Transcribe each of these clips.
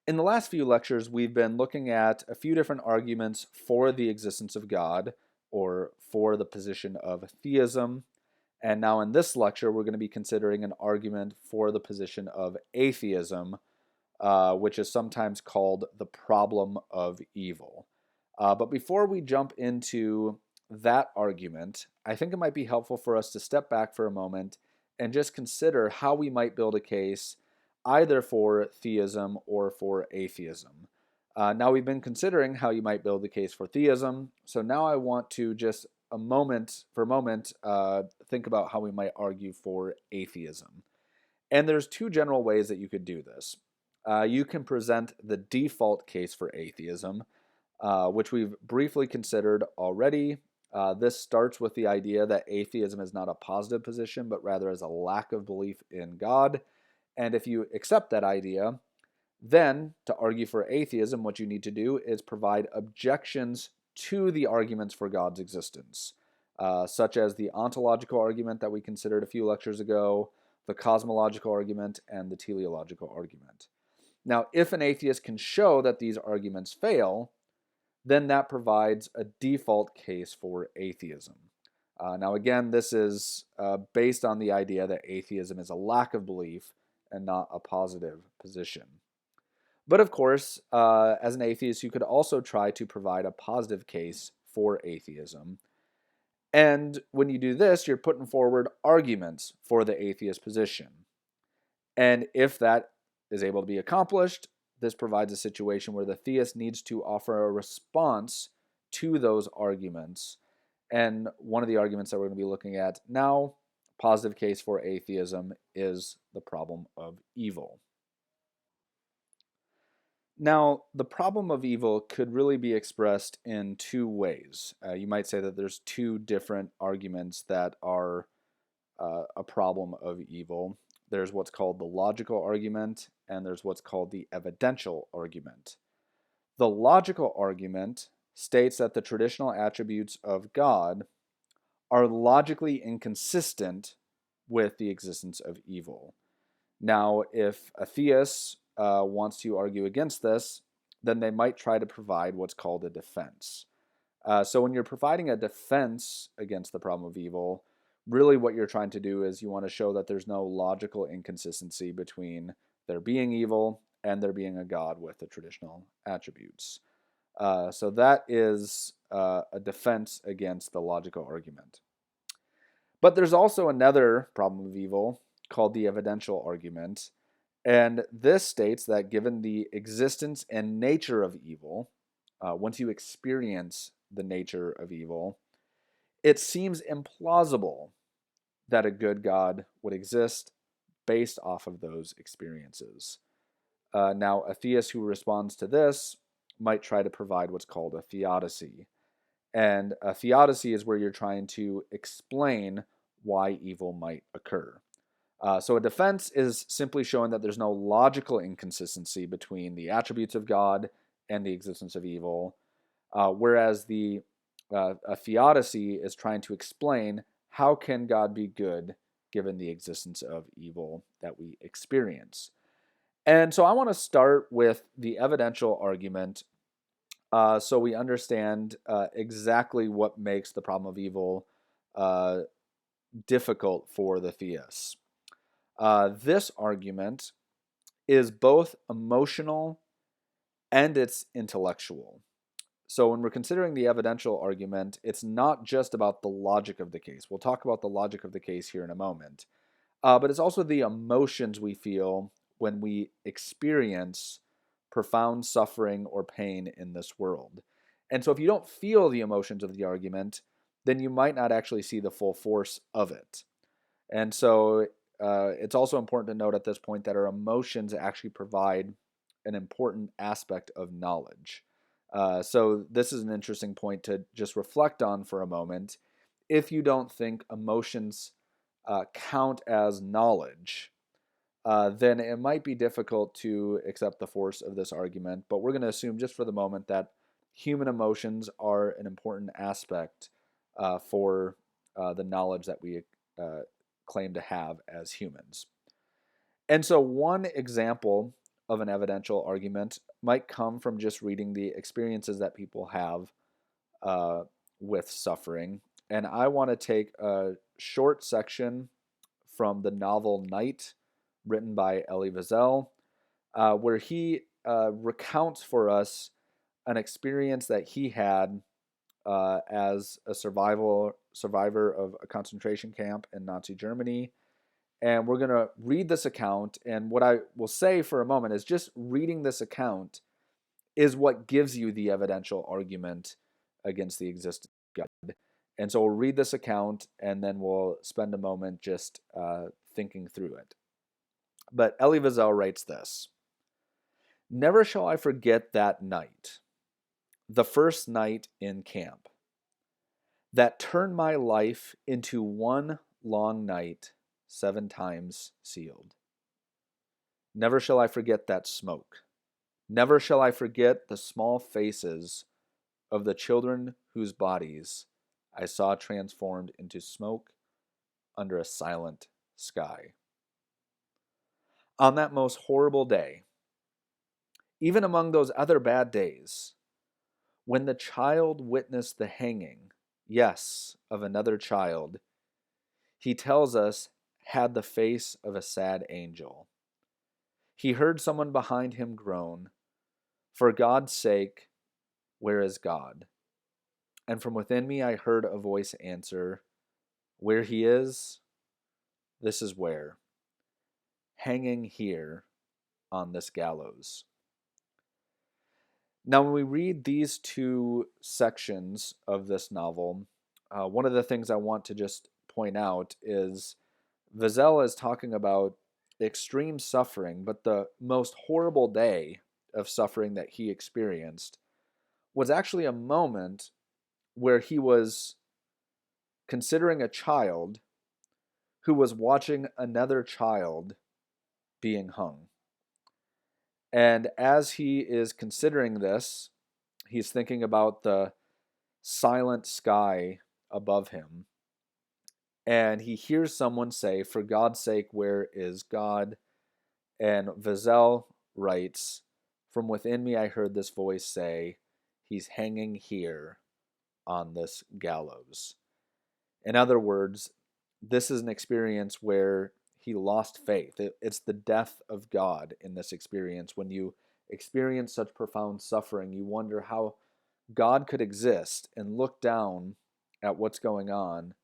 In the last few lectures, we've been looking at a few different arguments for the existence of God or for the position of theism. And now in this lecture, we're going to be considering an argument for the position of atheism, which is sometimes called the problem of evil. But before we jump into that argument, I think it might be helpful for us to step back for a moment and just consider how we might build a case either for theism or for atheism. Now we've been considering how you might build the case for theism, so now I want to just for a moment, think about how we might argue for atheism. And there's two general ways that you could do this. You can present the default case for atheism, which we've briefly considered already. This starts with the idea that atheism is not a positive position, but rather is a lack of belief in God. And if you accept that idea, then to argue for atheism, what you need to do is provide objections to the arguments for God's existence, such as the ontological argument that we considered a few lectures ago, the cosmological argument, and the teleological argument. Now, if an atheist can show that these arguments fail, then that provides a default case for atheism. Now, again, this is based on the idea that atheism is a lack of belief and not a positive position. But of course, as an atheist, you could also try to provide a positive case for atheism. And when you do this, you're putting forward arguments for the atheist position. And if that is able to be accomplished, this provides a situation where the theist needs to offer a response to those arguments. And one of the arguments that we're going to be looking at now, positive case for atheism, is the problem of evil. Now, the problem of evil could really be expressed in two ways. You might say that there's two different arguments that are a problem of evil. There's what's called the logical argument, and there's what's called the evidential argument. The logical argument states that the traditional attributes of God are logically inconsistent with the existence of evil. Now, if a theist wants to argue against this, then they might try to provide what's called a defense. So when you're providing a defense against the problem of evil, really what you're trying to do is you want to show that there's no logical inconsistency between there being evil and there being a God with the traditional attributes. So that is a defense against the logical argument. But there's also another problem of evil called the evidential argument. And this states that given the existence and nature of evil, once you experience the nature of evil, it seems implausible that a good God would exist based off of those experiences. Now, a theist who responds to this might try to provide what's called a theodicy. And a theodicy is where you're trying to explain why evil might occur. So a defense is simply showing that there's no logical inconsistency between the attributes of God and the existence of evil, whereas a theodicy is trying to explain how can God be good given the existence of evil that we experience. And so I want to start with the evidential argument so we understand exactly what makes the problem of evil difficult for the theists. This argument is both emotional and it's intellectual. So when we're considering the evidential argument, it's not just about the logic of the case. We'll talk about the logic of the case here in a moment. But it's also the emotions we feel when we experience profound suffering or pain in this world. And so if you don't feel the emotions of the argument, then you might not actually see the full force of it. And so it's also important to note at this point that our emotions actually provide an important aspect of knowledge. So this is an interesting point to just reflect on for a moment. If you don't think emotions count as knowledge, then it might be difficult to accept the force of this argument. But we're going to assume just for the moment that human emotions are an important aspect for the knowledge that we claim to have as humans. And so one example of an evidential argument might come from just reading the experiences that people have with suffering. And I want to take a short section from the novel Night, written by Elie Wiesel, where he recounts for us an experience that he had as a survivor of a concentration camp in Nazi Germany. And we're going to read this account. And what I will say for a moment is just reading this account is what gives you the evidential argument against the existence of God. And so we'll read this account and then we'll spend a moment just thinking through it. But Elie Wiesel writes this: "Never shall I forget that night, the first night in camp, that turned my life into one long night, 7 times sealed. Never shall I forget that smoke. Never shall I forget the small faces of the children whose bodies I saw transformed into smoke under a silent sky. On that most horrible day, even among those other bad days, when the child witnessed the hanging, yes, of another child, he tells us had the face of a sad angel. He heard someone behind him groan, 'For God's sake, where is God?' And from within me I heard a voice answer, 'Where he is, this is where, hanging here on this gallows.'" Now, when we read these two sections of this novel, one of the things I want to just point out is Wiesel is talking about extreme suffering, but the most horrible day of suffering that he experienced was actually a moment where he was considering a child who was watching another child being hung. And as he is considering this, he's thinking about the silent sky above him. And he hears someone say, "For God's sake, where is God?" And Wiesel writes, "From within me I heard this voice say, 'He's hanging here on this gallows.'" In other words, this is an experience where he lost faith. It's the death of God in this experience. When you experience such profound suffering, you wonder how God could exist and look down at what's going on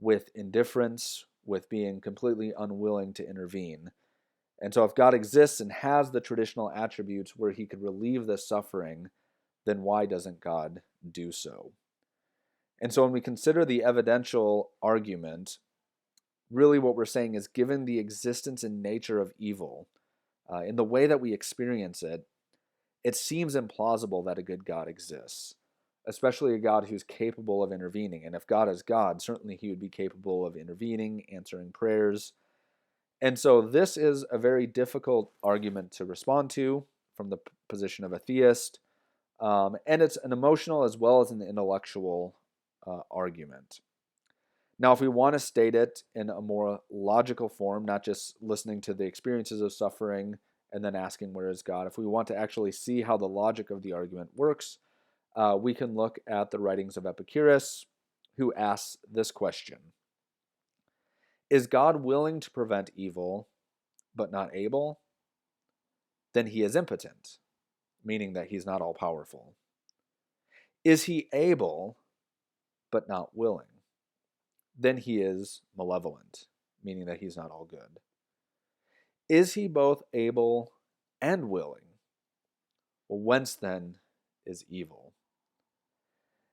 with indifference, with being completely unwilling to intervene. And so if God exists and has the traditional attributes where he could relieve this suffering, then why doesn't God do so? And so when we consider the evidential argument, really what we're saying is, given the existence and nature of evil, in the way that we experience it, it seems implausible that a good God exists, especially a God who's capable of intervening. And if God is God, certainly he would be capable of intervening, answering prayers. And so this is a very difficult argument to respond to from the position of a theist. And it's an emotional as well as an intellectual argument. Now, if we want to state it in a more logical form, not just listening to the experiences of suffering and then asking where is God, if we want to actually see how the logic of the argument works, we can look at the writings of Epicurus, who asks this question: "Is God willing to prevent evil, but not able? Then he is impotent," meaning that he's not all-powerful. "Is he able, but not willing? Then he is malevolent," meaning that he's not all good. "Is he both able and willing? Well, whence then is evil?"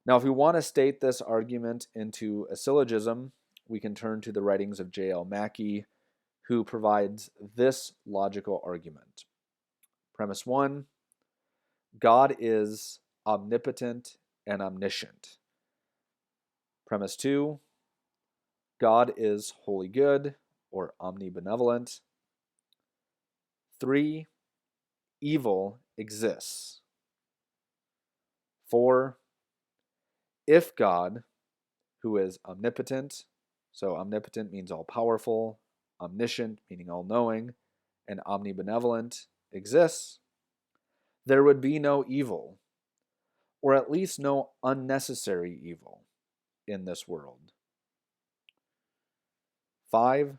Now, if we want to state this argument into a syllogism, we can turn to the writings of J.L. Mackie, who provides this logical argument. Premise 1, God is omnipotent and omniscient. Premise 2, God is wholly good or omnibenevolent. 3, evil exists. 4, if God, who is omnipotent, so omnipotent means all-powerful, omniscient meaning all-knowing, and omnibenevolent exists, there would be no evil, or at least no unnecessary evil in this world. 5,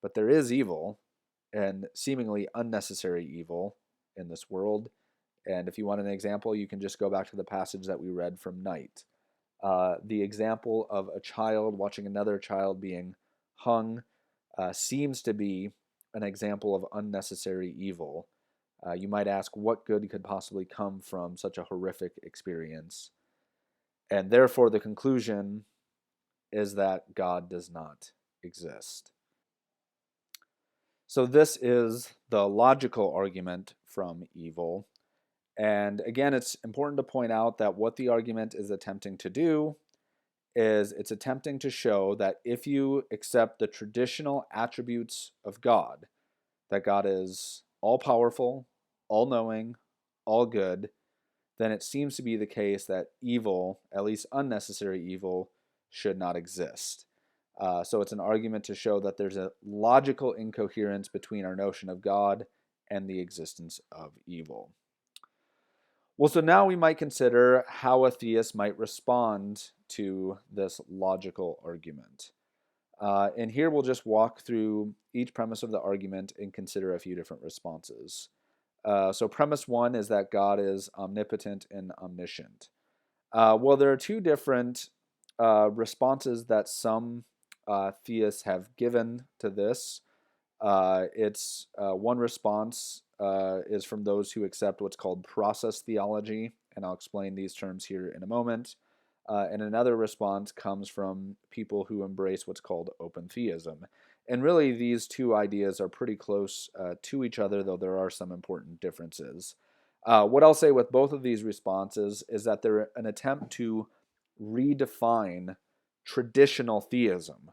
but there is evil, and seemingly unnecessary evil in this world. And if you want an example, you can just go back to the passage that we read from Night. The example of a child watching another child being hung seems to be an example of unnecessary evil. You might ask, what good could possibly come from such a horrific experience? And therefore, the conclusion is that God does not exist. So this is the logical argument from evil. And again, it's important to point out that what the argument is attempting to do is it's attempting to show that if you accept the traditional attributes of God, that God is all-powerful, all-knowing, all-good, then it seems to be the case that evil, at least unnecessary evil, should not exist. So it's an argument to show that there's a logical incoherence between our notion of God and the existence of evil. Well, so now we might consider how a theist might respond to this logical argument. And here we'll just walk through each premise of the argument and consider a few different responses. So premise 1 is that God is omnipotent and omniscient. Well, there are two different responses that some theists have given to this. It's one response is from those who accept what's called process theology, and I'll explain these terms here in a moment. And another response comes from people who embrace what's called open theism. And really, these two ideas are pretty close to each other, though there are some important differences. What I'll say with both of these responses is that they're an attempt to redefine traditional theism.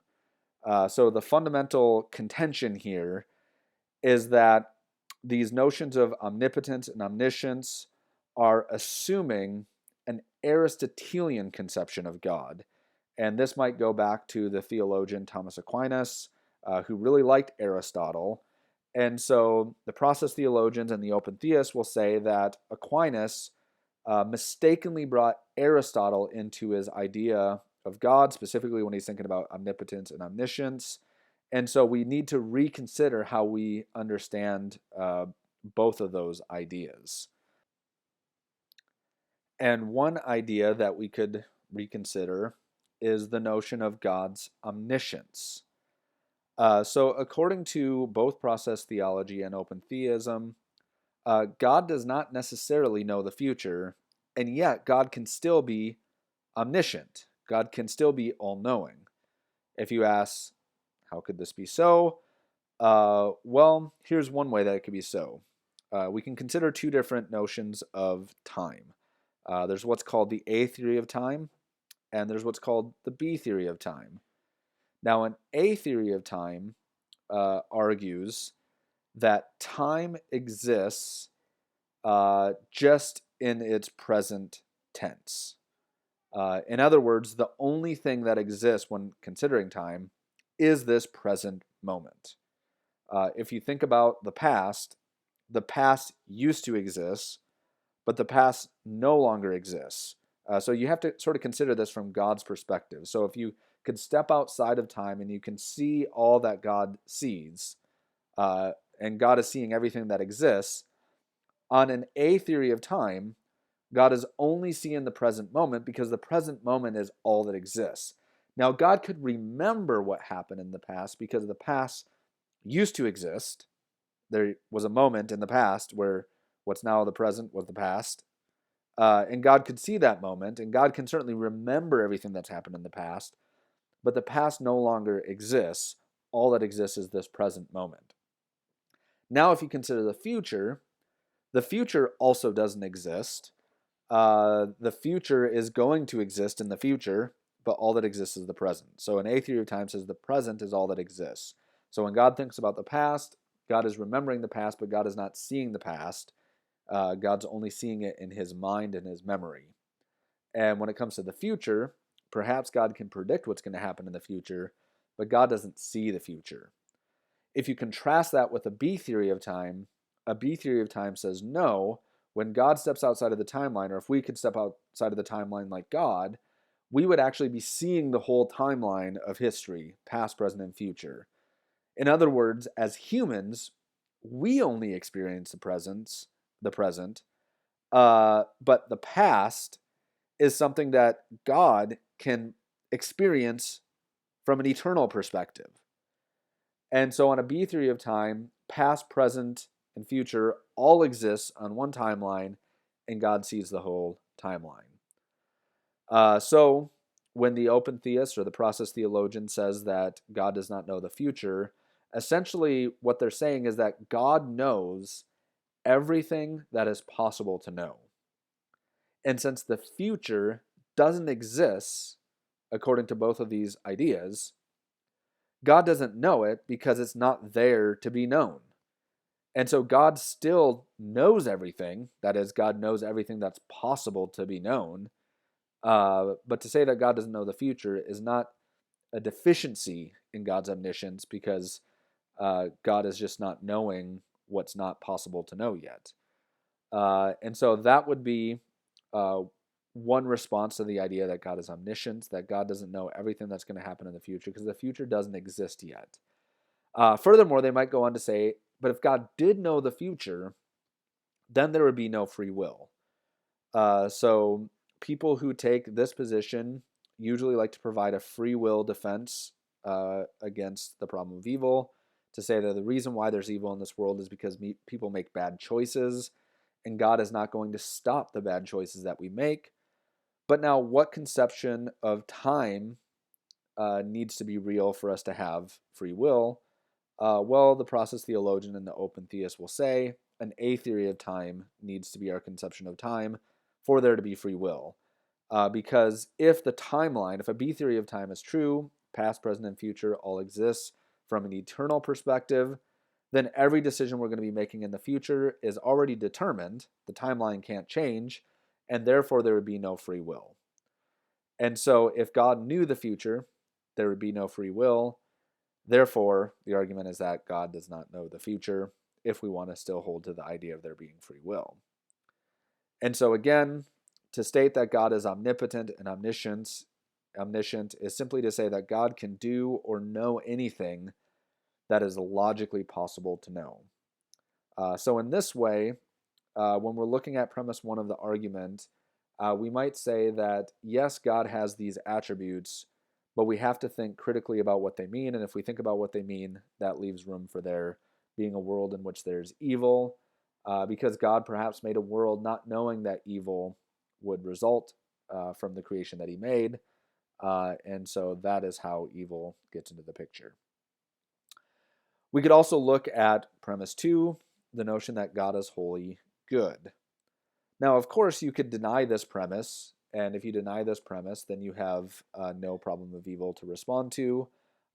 So the fundamental contention here is that these notions of omnipotence and omniscience are assuming an Aristotelian conception of God. And this might go back to the theologian Thomas Aquinas, who really liked Aristotle. And so the process theologians and the open theists will say that Aquinas mistakenly brought Aristotle into his idea of God, specifically when he's thinking about omnipotence and omniscience. And so we need to reconsider how we understand both of those ideas. And one idea that we could reconsider is the notion of God's omniscience. So according to both process theology and open theism, God does not necessarily know the future, and yet God can still be omniscient. God can still be all-knowing. If you ask, how could this be so? Well, here's one way that it could be so. We can consider two different notions of time. There's what's called the A theory of time, and there's what's called the B theory of time. Now, an A theory of time argues that time exists just in its present tense. In other words, the only thing that exists when considering time is this present moment. If you think about the past used to exist, but the past no longer exists. So you have to sort of consider this from God's perspective. So if you could step outside of time and you can see all that God sees, and God is seeing everything that exists, on an A theory of time, God is only seeing the present moment because the present moment is all that exists. Now, God could remember what happened in the past because the past used to exist. There was a moment in the past where what's now the present was the past. And God could see that moment, and God can certainly remember everything that's happened in the past, but the past no longer exists. All that exists is this present moment. Now, if you consider the future also doesn't exist. The future is going to exist in the future, but all that exists is the present. So an A theory of time says the present is all that exists. So when God thinks about the past, God is remembering the past, but God is not seeing the past. God's only seeing it in his mind and his memory. And when it comes to the future, perhaps God can predict what's going to happen in the future, but God doesn't see the future. If you contrast that with a B theory of time, a B theory of time says no. When God steps outside of the timeline, or if we could step outside of the timeline like God, we would actually be seeing the whole timeline of history, past, present, and future. In other words, as humans, we only experience the present, but the past is something that God can experience from an eternal perspective. And so on a B theory of time, past, present, and future all exist on one timeline, and God sees the whole timeline. So when the open theist or the process theologian says that God does not know the future, essentially what they're saying is that God knows everything that is possible to know. And since the future doesn't exist, according to both of these ideas, God doesn't know it because it's not there to be known. And so God still knows everything. That is, God knows everything that's possible to be known. But to say that God doesn't know the future is not a deficiency in God's omniscience, because God is just not knowing what's not possible to know yet. And so that would be one response to the idea that God is omniscient, that God doesn't know everything that's going to happen in the future because the future doesn't exist yet. Furthermore, they might go on to say, but if God did know the future, then there would be no free will. So people who take this position usually like to provide a free will defense against the problem of evil, to say that the reason why there's evil in this world is because people make bad choices, and God is not going to stop the bad choices that we make. But now, what conception of time needs to be real for us to have free will? Well, the process theologian and the open theist will say an A theory of time needs to be our conception of time for there to be free will. Because if the timeline, if a B theory of time is true, past, present, and future all exists from an eternal perspective, then every decision we're going to be making in the future is already determined. The timeline can't change, and therefore there would be no free will. And so if God knew the future, there would be no free will. Therefore, the argument is that God does not know the future, if we want to still hold to the idea of there being free will. And so again, to state that God is omnipotent and omniscient is simply to say that God can do or know anything that is logically possible to know. So in this way, when we're looking at premise one of the argument, we might say that yes, God has these attributes, but we have to think critically about what they mean. And if we think about what they mean, that leaves room for there being a world in which there's evil, because God perhaps made a world not knowing that evil would result from the creation that he made. And so that is how evil gets into the picture. We could also look at premise 2, the notion that God is wholly good. Now, of course, you could deny this premise, and if you deny this premise, then you have no problem of evil to respond to.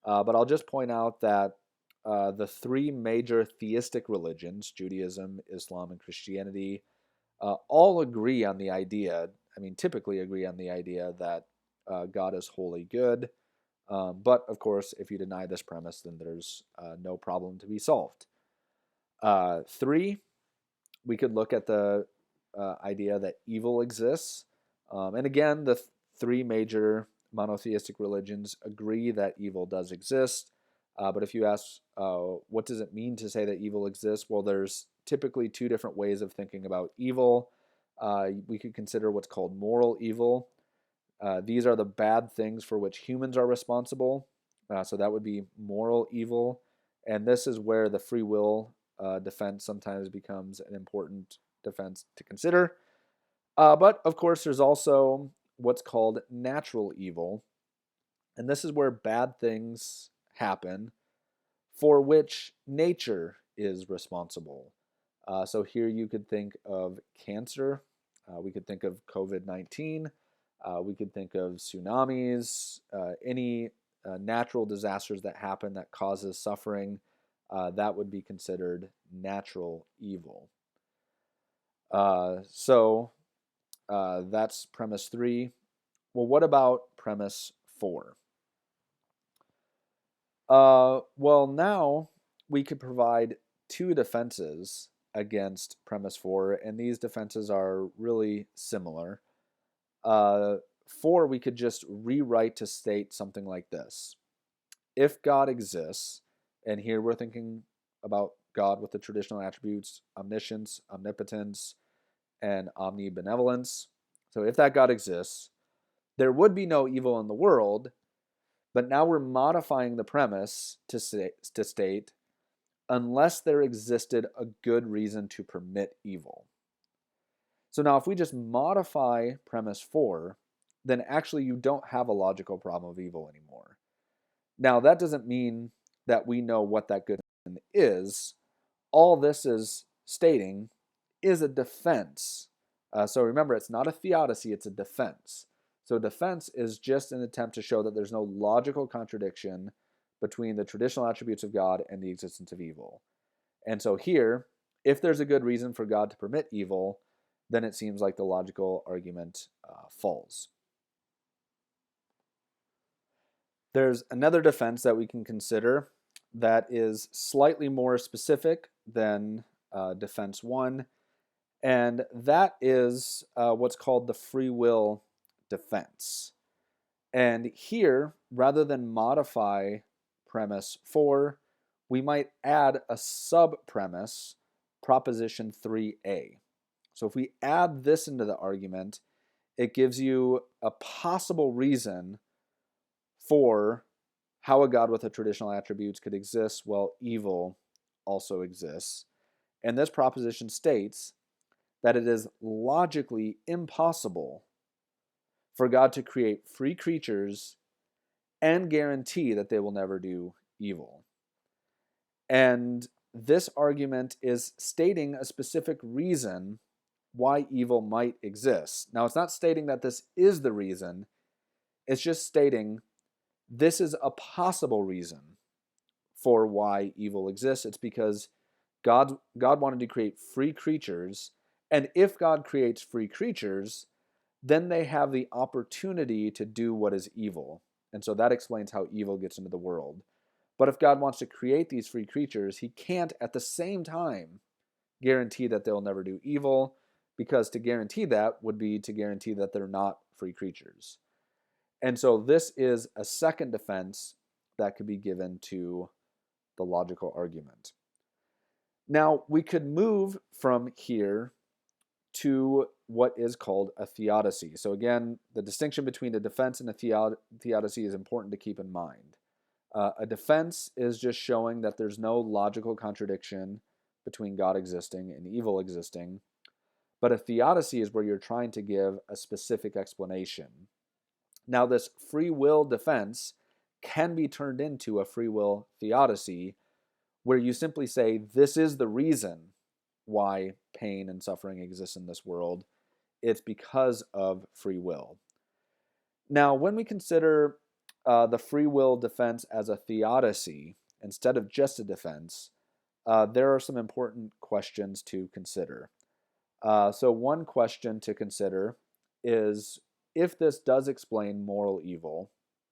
But I'll just point out that the three major theistic religions, Judaism, Islam, and Christianity, all agree on the idea, typically agree on the idea that God is wholly good. But of course, if you deny this premise, then there's no problem to be solved. 3, we could look at the idea that evil exists. And again, the three major monotheistic religions agree that evil does exist. But if you ask, what does it mean to say that evil exists? Well, there's typically two different ways of thinking about evil. We could consider what's called moral evil. These are the bad things for which humans are responsible. So that would be moral evil. And this is where the free will defense sometimes becomes an important defense to consider. But of course, there's also what's called natural evil. And this is where bad things happen for which nature is responsible. So here you could think of cancer. We could think of COVID-19. We could think of tsunamis, any natural disasters that happen that causes suffering. That would be considered natural evil. So that's premise 3. Well, what about premise 4? Well, now we could provide two defenses against premise 4, and these defenses are really similar. 4, we could just rewrite to state something like this. If God exists, and here we're thinking about God with the traditional attributes, omniscience, omnipotence, and omnibenevolence. So if that God exists, there would be no evil in the world, but now we're modifying the premise to state unless there existed a good reason to permit evil. So now if we just modify premise 4, then actually you don't have a logical problem of evil anymore. Now that doesn't mean that we know what that good reason is. All this is stating is a defense. So remember, it's not a theodicy, it's a defense. So defense is just an attempt to show that there's no logical contradiction between the traditional attributes of God and the existence of evil. And so here, if there's a good reason for God to permit evil, then it seems like the logical argument falls. There's another defense that we can consider that is slightly more specific than defense 1, and that is what's called the free will defense. And here, rather than modify premise 4, we might add a sub-premise, proposition 3a. So if we add this into the argument, it gives you a possible reason for how a God with the traditional attributes could exist while evil also exists. And this proposition states that it is logically impossible for God to create free creatures and guarantee that they will never do evil. And this argument is stating a specific reason why evil might exist. Now, it's not stating that this is the reason. It's just stating this is a possible reason for why evil exists. It's because God wanted to create free creatures, and if God creates free creatures, then they have the opportunity to do what is evil. And so that explains how evil gets into the world. But if God wants to create these free creatures, he can't at the same time guarantee that they'll never do evil, because to guarantee that would be to guarantee that they're not free creatures. And so this is a second defense that could be given to the logical argument. Now, we could move from here to what is called a theodicy. So again, the distinction between a defense and a theodicy is important to keep in mind. A defense is just showing that there's no logical contradiction between God existing and evil existing. But a theodicy is where you're trying to give a specific explanation. Now, this free will defense can be turned into a free will theodicy, where you simply say, this is the reason why pain and suffering exists in this world. It's because of free will. Now, when we consider the free will defense as a theodicy instead of just a defense, there are some important questions to consider. So one question to consider is, if this does explain moral evil,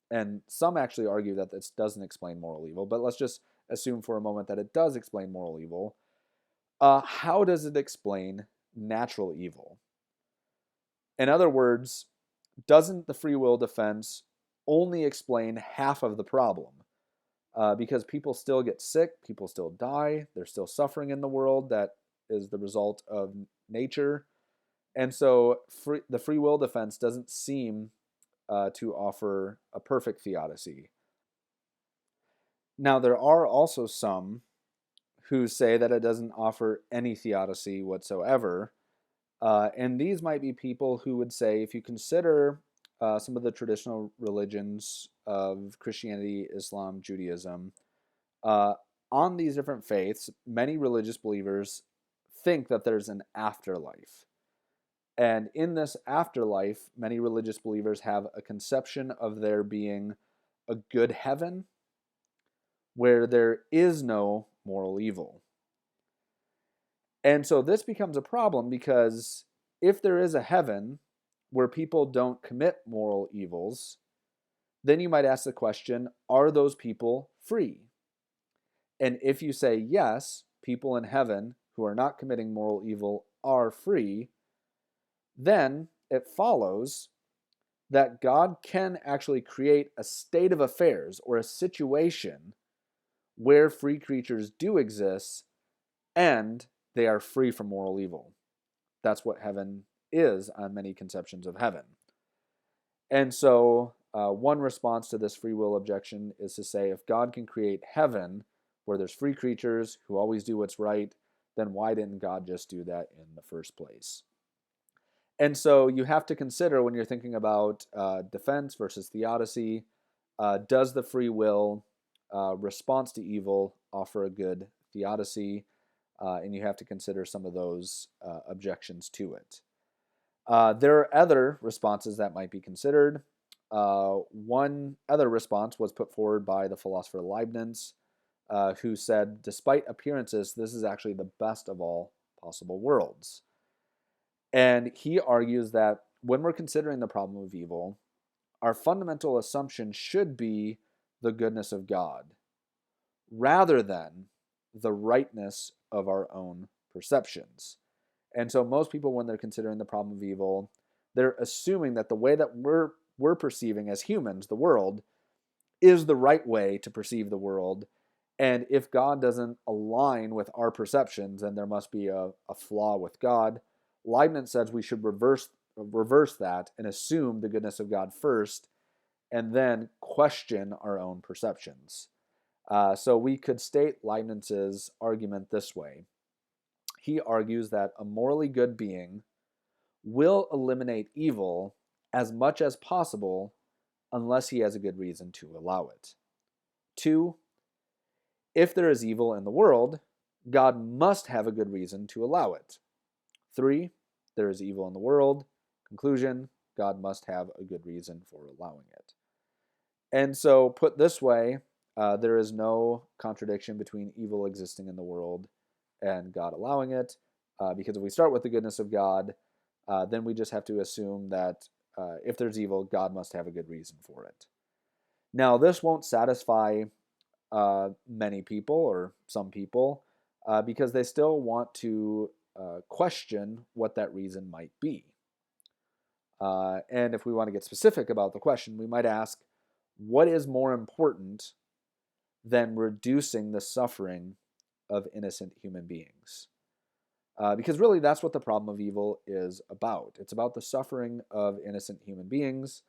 and some actually argue that this doesn't explain moral evil, but let's just assume for a moment that it does explain moral evil, how does it explain natural evil? In other words, doesn't the free will defense only explain half of the problem? Because people still get sick, people still die, there's still suffering in the world that is the result of nature. And so the free will defense doesn't seem to offer a perfect theodicy. Now, there are also some who say that it doesn't offer any theodicy whatsoever. And these might be people who would say, if you consider some of the traditional religions of Christianity, Islam, Judaism, on these different faiths, many religious believers think that there's an afterlife. And in this afterlife, many religious believers have a conception of there being a good heaven where there is no moral evil. And so this becomes a problem, because if there is a heaven where people don't commit moral evils, then you might ask the question, are those people free? And if you say yes, people in heaven who are not committing moral evil are free, then it follows that God can actually create a state of affairs or a situation where free creatures do exist and they are free from moral evil. That's what heaven is on many conceptions of heaven. And so one response to this free will objection is to say, if God can create heaven where there's free creatures who always do what's right, then why didn't God just do that in the first place? And so you have to consider when you're thinking about defense versus theodicy, does the free will response to evil offer a good theodicy? And you have to consider some of those objections to it. There are other responses that might be considered. One other response was put forward by the philosopher Leibniz, who said, despite appearances, this is actually the best of all possible worlds. And he argues that when we're considering the problem of evil, our fundamental assumption should be the goodness of God, rather than the rightness of our own perceptions. And so most people, when they're considering the problem of evil, they're assuming that the way that we're perceiving as humans the world is the right way to perceive the world. And if God doesn't align with our perceptions, then there must be a flaw with God. Leibniz says we should reverse that and assume the goodness of God first, and then question our own perceptions. So we could state Leibniz's argument this way. He argues that a morally good being will eliminate evil as much as possible unless he has a good reason to allow it. 2, if there is evil in the world, God must have a good reason to allow it. 3, there is evil in the world. Conclusion, God must have a good reason for allowing it. And so, put this way, there is no contradiction between evil existing in the world and God allowing it, because if we start with the goodness of God, then we just have to assume that if there's evil, God must have a good reason for it. Now, this won't satisfy many people or some people because they still want to question what that reason might be. And if we want to get specific about the question, we might ask, what is more important than reducing the suffering of innocent human beings? Because really that's what the problem of evil is about. It's about the suffering of innocent human beings.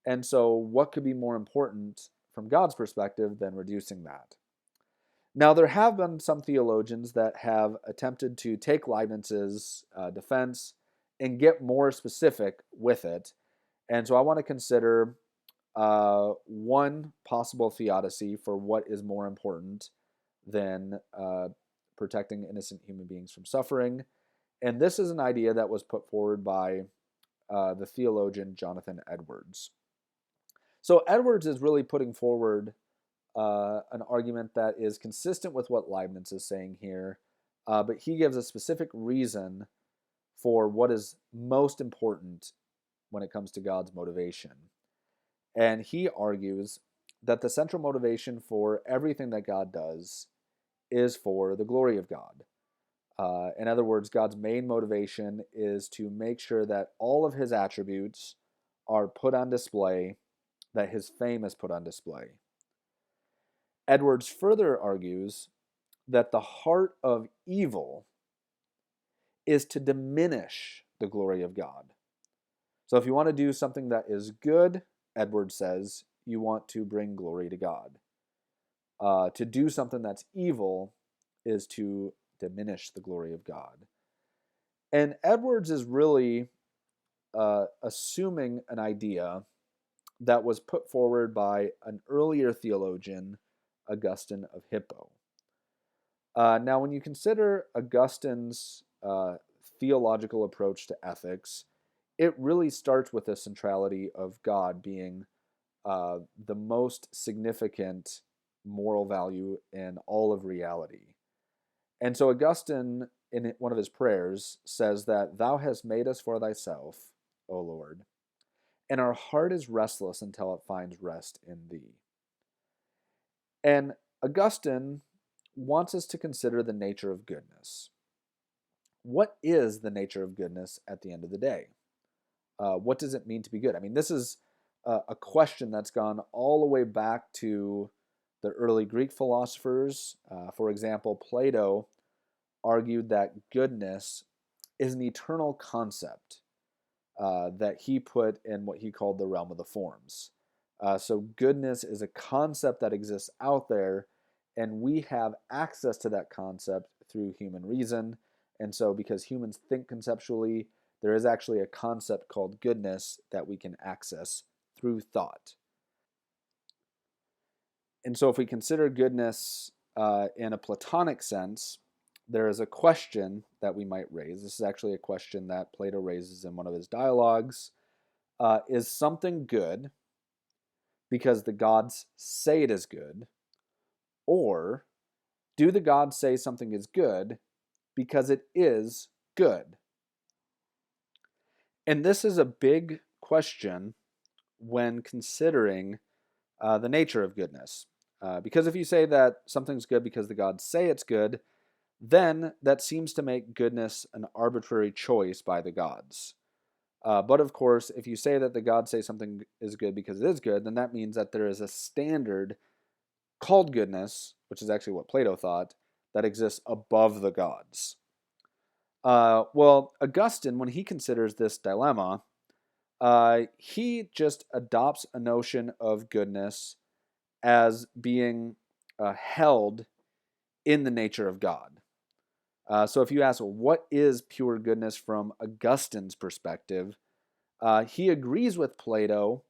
And so what could be more important from God's perspective than reducing that? Now, there have been some theologians that have attempted to take Leibniz's defense and get more specific with it. And so I want to consider one possible theodicy for what is more important than protecting innocent human beings from suffering. And this is an idea that was put forward by the theologian Jonathan Edwards. So Edwards is really putting forward an argument that is consistent with what Leibniz is saying here, but he gives a specific reason for what is most important when it comes to God's motivation. And he argues that the central motivation for everything that God does is for the glory of God. In other words, God's main motivation is to make sure that all of his attributes are put on display, that his fame is put on display. Edwards further argues that the heart of evil is to diminish the glory of God. So if you want to do something that is good, Edwards says, you want to bring glory to God. To do something that's evil is to diminish the glory of God. And Edwards is really assuming an idea that was put forward by an earlier theologian, Augustine of Hippo. Now, when you consider Augustine's theological approach to ethics, it really starts with the centrality of God being the most significant moral value in all of reality. And so Augustine, in one of his prayers, says that thou hast made us for thyself, O Lord, and our heart is restless until it finds rest in thee. And Augustine wants us to consider the nature of goodness. what is the nature of goodness at the end of the day? What does it mean to be good? I mean, this is a question that's gone all the way back to the early Greek philosophers. For example, Plato argued that goodness is an eternal concept that he put in what he called the realm of the forms. So goodness is a concept that exists out there, and we have access to that concept through human reason. And so because humans think conceptually, there is actually a concept called goodness that we can access through thought. And so if we consider goodness in a Platonic sense, there is a question that we might raise. This is actually a question that Plato raises in one of his dialogues. Is something good because the gods say it is good? Or do the gods say something is good because it is good? And this is a big question when considering the nature of goodness. Because if you say that something's good because the gods say it's good, then that seems to make goodness an arbitrary choice by the gods. But of course, if you say that the gods say something is good because it is good, then that means that there is a standard called goodness, which is actually what Plato thought, that exists above the gods. Well, Augustine, when he considers this dilemma, he just adopts a notion of goodness as being held in the nature of God. So if you ask, what is pure goodness from Augustine's perspective, he agrees with Plato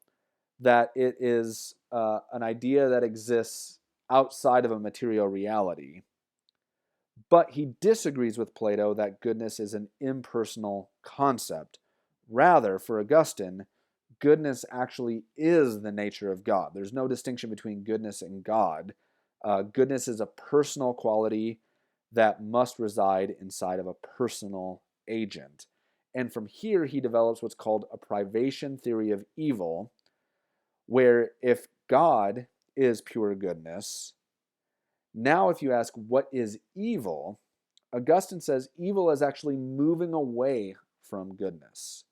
that it is an idea that exists outside of a material reality. But he disagrees with Plato that goodness is an impersonal concept. Rather, for Augustine, goodness actually is the nature of God. There's no distinction between goodness and God. Goodness is a personal quality that must reside inside of a personal agent. And from here, he develops what's called a privation theory of evil, where if God is pure goodness, now if you ask what is evil, Augustine says evil is actually moving away from goodness.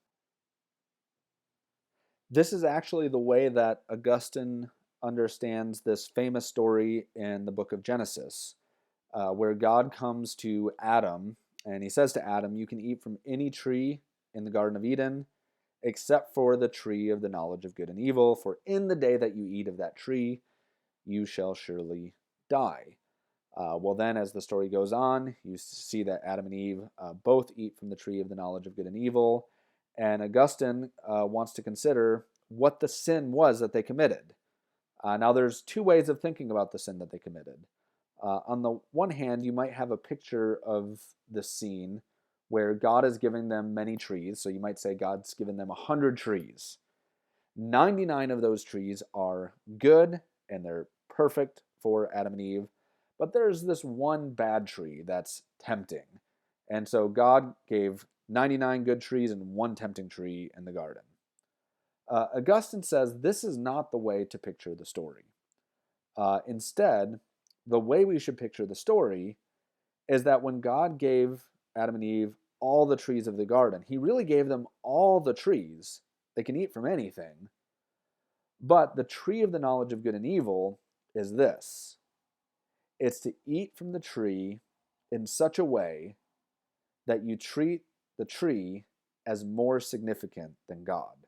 This is actually the way that Augustine understands this famous story in the book of Genesis, where God comes to Adam and he says to Adam, you can eat from any tree in the Garden of Eden except for the tree of the knowledge of good and evil, for in the day that you eat of that tree, you shall surely die. Well, then, as the story goes on, you see that Adam and Eve both eat from the tree of the knowledge of good and evil, and Augustine wants to consider what the sin was that they committed. Now, there's two ways of thinking about the sin that they committed. On the one hand, you might have a picture of the scene where God is giving them many trees. So you might say God's given them 100 trees. 99 of those trees are good and they're perfect for Adam and Eve. But there's this one bad tree that's tempting. And so God gave 99 good trees and one tempting tree in the garden. Augustine says this is not the way to picture the story. Instead, the way we should picture the story is that when God gave Adam and Eve all the trees of the garden, he really gave them all the trees. They can eat from anything. But the tree of the knowledge of good and evil is this. It's to eat from the tree in such a way that you treat the tree as more significant than God.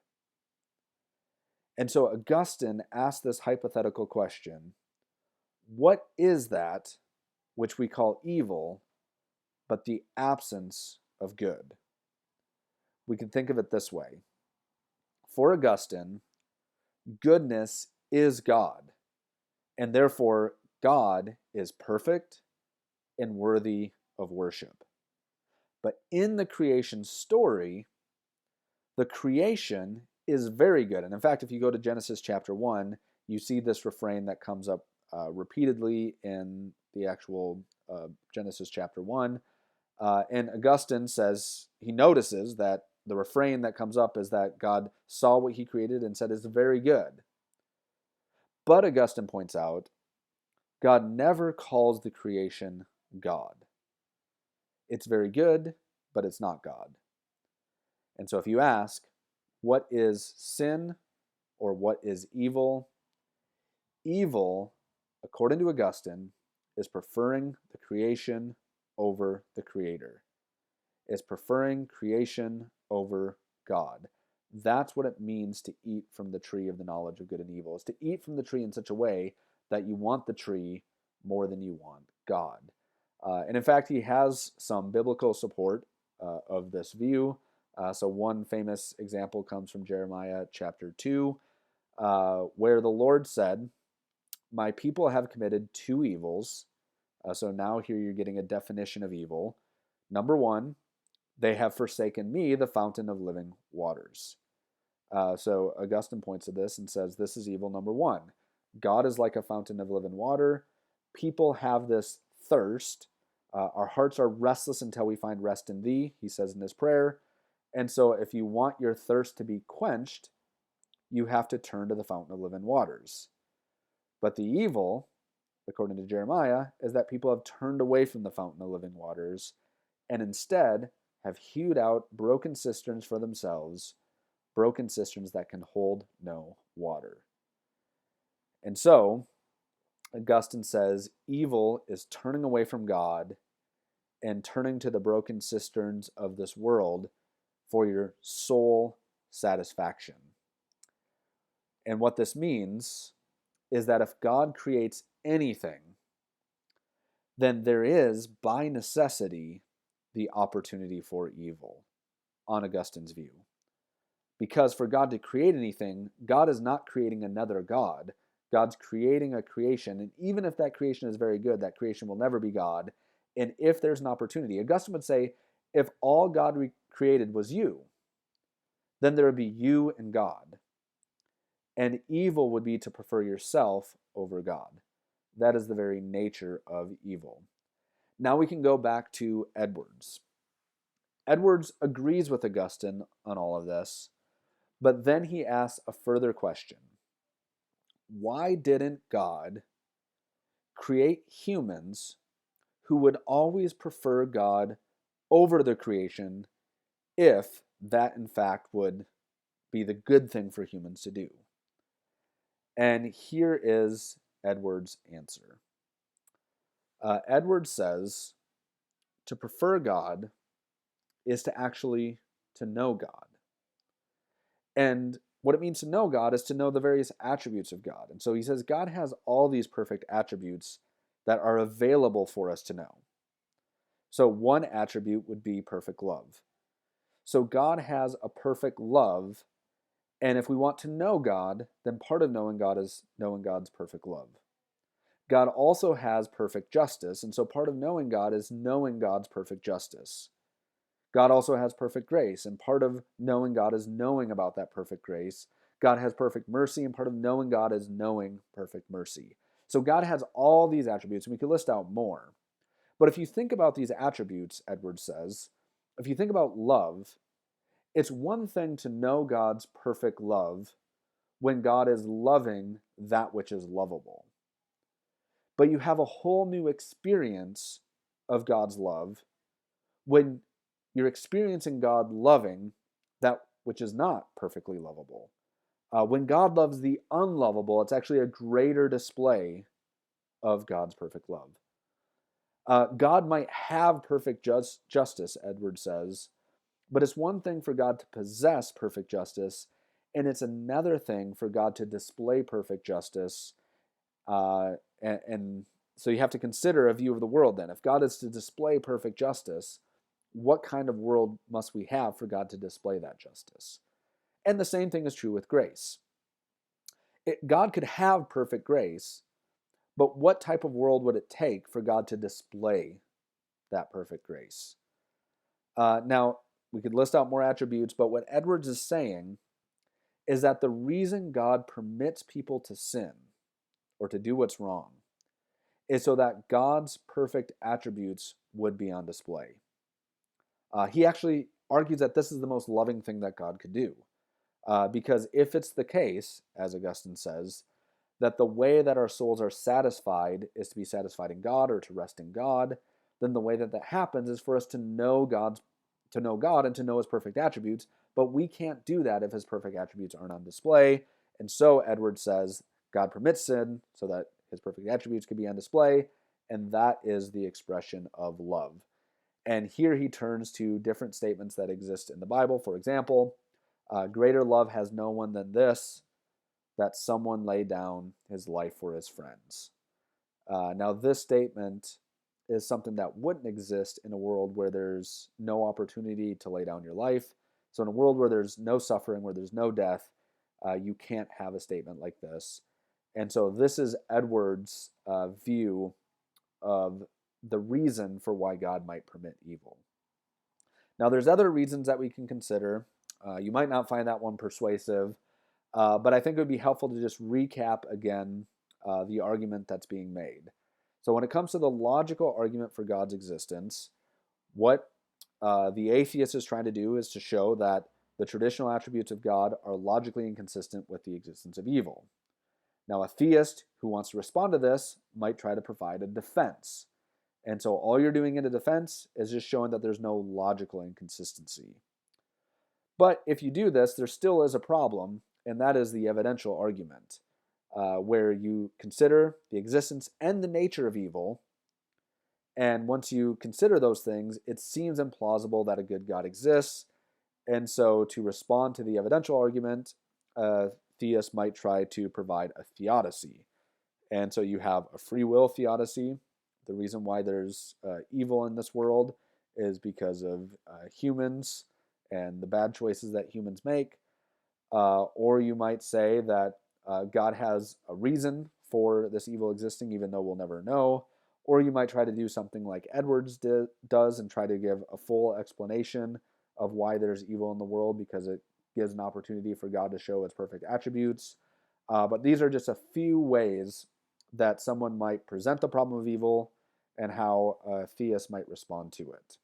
And so Augustine asked this hypothetical question, what is that which we call evil, but the absence of good? We can think of it this way. For Augustine, goodness is God, and therefore God is perfect and worthy of worship. But in the creation story, the creation is very good. And in fact, if you go to Genesis chapter 1, you see this refrain that comes up repeatedly in the actual Genesis chapter 1. And Augustine says he notices that the refrain that comes up is that God saw what he created and said it's very good. But Augustine points out, God never calls the creation God. It's very good, but it's not God. And so if you ask, what is sin or what is evil? Evil, according to Augustine, is preferring the creation over the creator. It's preferring creation over God. That's what it means to eat from the tree of the knowledge of good and evil. It's to eat from the tree in such a way that you want the tree more than you want God. And in fact, he has some biblical support of this view. So one famous example comes from Jeremiah chapter 2, where the Lord said, "My people have committed two evils." So now here you're getting a definition of evil. Number one, they have forsaken me, the fountain of living waters. So Augustine points to this and says, this is evil number one. God is like a fountain of living water. People have this thirst. Our hearts are restless until we find rest in thee, he says in his prayer. And so if you want your thirst to be quenched, you have to turn to the fountain of living waters. But the evil, according to Jeremiah, is that people have turned away from the fountain of living waters and instead have hewed out broken cisterns for themselves, broken cisterns that can hold no water. And so, Augustine says, evil is turning away from God and turning to the broken cisterns of this world for your soul satisfaction. And what this means is that if God creates anything, then there is, by necessity, the opportunity for evil, on Augustine's view. Because for God to create anything, God is not creating another God. God's creating a creation, and even if that creation is very good, that creation will never be God. And if there's an opportunity, Augustine would say, if all God created was you, then there would be you and God. And evil would be to prefer yourself over God. That is the very nature of evil. Now we can go back to Edwards. Edwards agrees with Augustine on all of this, but then he asks a further question. Why didn't God create humans who would always prefer God over the creation if that, in fact, would be the good thing for humans to do? And here is Edwards' answer. Edwards says, to prefer God is to actually to know God. And what it means to know God is to know the various attributes of God. And so he says God has all these perfect attributes that are available for us to know. So one attribute would be perfect love. So God has a perfect love, and if we want to know God, then part of knowing God is knowing God's perfect love. God also has perfect justice, and so part of knowing God is knowing God's perfect justice. God also has perfect grace, and part of knowing God is knowing about that perfect grace. God has perfect mercy, and part of knowing God is knowing perfect mercy. So God has all these attributes, and we could list out more. But if you think about these attributes, Edwards says, if you think about love, it's one thing to know God's perfect love when God is loving that which is lovable. But you have a whole new experience of God's love when you're experiencing God loving that which is not perfectly lovable. When God loves the unlovable, it's actually a greater display of God's perfect love. God might have perfect justice, Edwards says, but it's one thing for God to possess perfect justice, and it's another thing for God to display perfect justice. And so you have to consider a view of the world then. If God is to display perfect justice, what kind of world must we have for God to display that justice? And the same thing is true with grace. God could have perfect grace, but what type of world would it take for God to display that perfect grace? Now, we could list out more attributes, but what Edwards is saying is that the reason God permits people to sin or to do what's wrong is so that God's perfect attributes would be on display. He actually argues that this is the most loving thing that God could do. Because if it's the case, as Augustine says, that the way that our souls are satisfied is to be satisfied in God or to rest in God, then the way that that happens is for us to know God's to know God and to know his perfect attributes, but we can't do that if his perfect attributes aren't on display. And so Edwards says God permits sin so that his perfect attributes can be on display, and that is the expression of love. And here he turns to different statements that exist in the Bible. For example, greater love has no one than this, that someone lay down his life for his friends. Now, this statement is something that wouldn't exist in a world where there's no opportunity to lay down your life. So, in a world where there's no suffering, where there's no death, you can't have a statement like this. And so, this is Edwards' view of the reason for why God might permit evil. Now, there's other reasons that we can consider. You might not find that one persuasive, but I think it would be helpful to just recap again the argument that's being made. So when it comes to the logical argument for God's existence, what the atheist is trying to do is to show that the traditional attributes of God are logically inconsistent with the existence of evil. Now, a theist who wants to respond to this might try to provide a defense. And so all you're doing in a defense is just showing that there's no logical inconsistency. But if you do this, there still is a problem, and that is the evidential argument, where you consider the existence and the nature of evil. And once you consider those things, it seems implausible that a good God exists. And so to respond to the evidential argument, theists might try to provide a theodicy. And so you have a free will theodicy. The reason why there's evil in this world is because of humans and the bad choices that humans make. Or you might say that God has a reason for this evil existing, even though we'll never know. Or you might try to do something like Edwards does and try to give a full explanation of why there's evil in the world, because it gives an opportunity for God to show its perfect attributes. But these are just a few ways that someone might present the problem of evil and how theists might respond to it.